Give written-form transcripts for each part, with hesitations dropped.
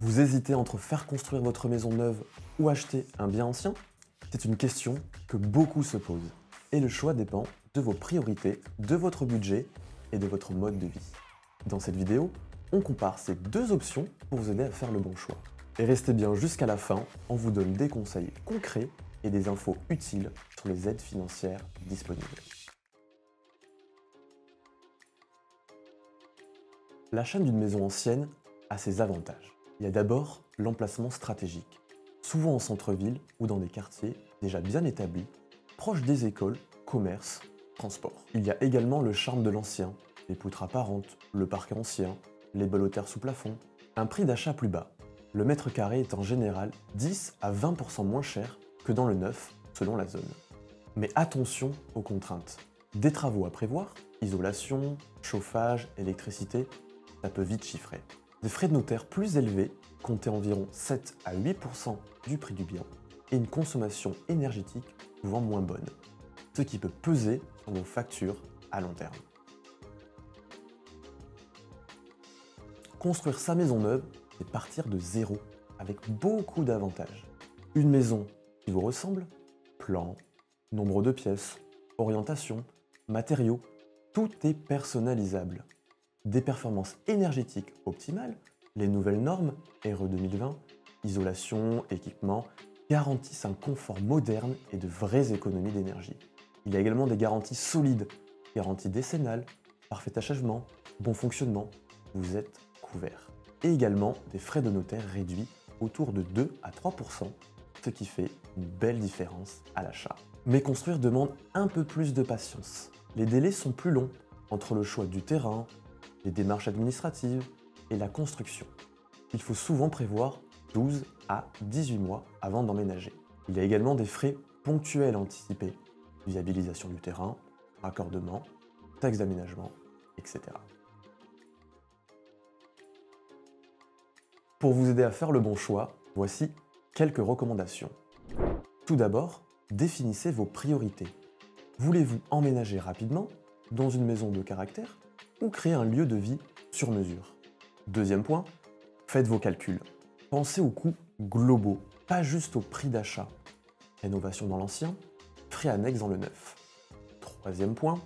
Vous hésitez entre faire construire votre maison neuve ou acheter un bien ancien? C'est une question que beaucoup se posent. Et le choix dépend de vos priorités, de votre budget et de votre mode de vie. Dans cette vidéo, on compare ces deux options pour vous aider à faire le bon choix. Et restez bien jusqu'à la fin, on vous donne des conseils concrets et des infos utiles sur les aides financières disponibles. L'achat d'une maison ancienne a ses avantages. Il y a d'abord l'emplacement stratégique, souvent en centre-ville ou dans des quartiers déjà bien établis, proches des écoles, commerces, transports. Il y a également le charme de l'ancien, les poutres apparentes, le parquet ancien, les ballottaires sous plafond. Un prix d'achat plus bas. Le mètre carré est en général 10 à 20% moins cher que dans le neuf, selon la zone. Mais attention aux contraintes. Des travaux à prévoir, isolation, chauffage, électricité, ça peut vite chiffrer. Des frais de notaire plus élevés, comptés environ 7 à 8% du prix du bien, et une consommation énergétique souvent moins bonne, ce qui peut peser sur vos factures à long terme. Construire sa maison neuve, c'est partir de zéro, avec beaucoup d'avantages. Une maison qui vous ressemble, plan, nombre de pièces, orientation, matériaux, tout est personnalisable. Des performances énergétiques optimales, les nouvelles normes RE 2020, isolation, équipement, garantissent un confort moderne et de vraies économies d'énergie. Il y a également des garanties solides, garanties décennales, parfait achèvement, bon fonctionnement, vous êtes couvert. Et également des frais de notaire réduits autour de 2 à 3%, ce qui fait une belle différence à l'achat. Mais construire demande un peu plus de patience. Les délais sont plus longs entre le choix du terrain, les démarches administratives et la construction. Il faut souvent prévoir 12 à 18 mois avant d'emménager. Il y a également des frais ponctuels anticipés, viabilisation du terrain, raccordement, taxes d'aménagement, etc. Pour vous aider à faire le bon choix, voici quelques recommandations. Tout d'abord, définissez vos priorités. Voulez-vous emménager rapidement dans une maison de caractère ou créer un lieu de vie sur mesure? Deuxième point, faites vos calculs. Pensez aux coûts globaux, pas juste au prix d'achat. Rénovation dans l'ancien, frais annexes dans le neuf. Troisième point,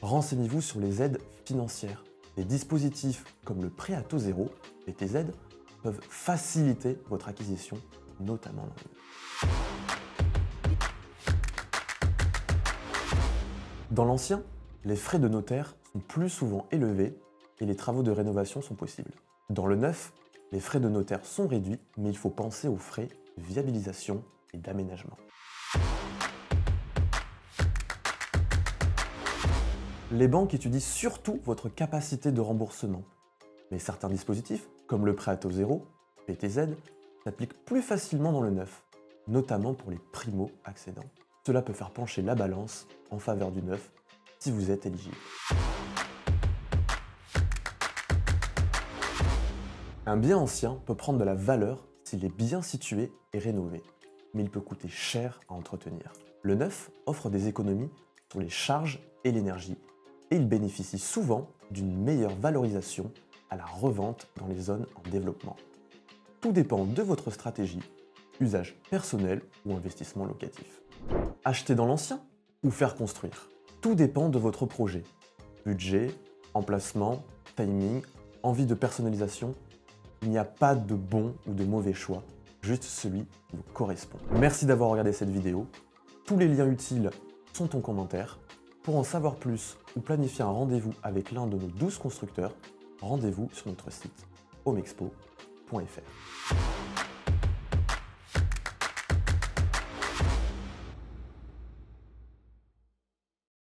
renseignez-vous sur les aides financières. Les dispositifs comme le prêt à taux zéro, PTZ, peuvent faciliter votre acquisition, notamment dans le neuf. Dans l'ancien, les frais de notaire sont plus souvent élevés et les travaux de rénovation sont possibles. Dans le neuf, les frais de notaire sont réduits, mais il faut penser aux frais de viabilisation et d'aménagement. Les banques étudient surtout votre capacité de remboursement, mais certains dispositifs, comme le prêt à taux zéro, PTZ, s'appliquent plus facilement dans le neuf, notamment pour les primo-accédants. Cela peut faire pencher la balance en faveur du neuf si vous êtes éligible. Un bien ancien peut prendre de la valeur s'il est bien situé et rénové, mais il peut coûter cher à entretenir. Le neuf offre des économies sur les charges et l'énergie, et il bénéficie souvent d'une meilleure valorisation à la revente dans les zones en développement. Tout dépend de votre stratégie, usage personnel ou investissement locatif. Acheter dans l'ancien ou faire construire? Tout dépend de votre projet. Budget, emplacement, timing, envie de personnalisation. Il n'y a pas de bon ou de mauvais choix, juste celui qui vous correspond. Merci d'avoir regardé cette vidéo. Tous les liens utiles sont en commentaire. Pour en savoir plus ou planifier un rendez-vous avec l'un de nos 12 constructeurs, rendez-vous sur notre site homexpo.fr.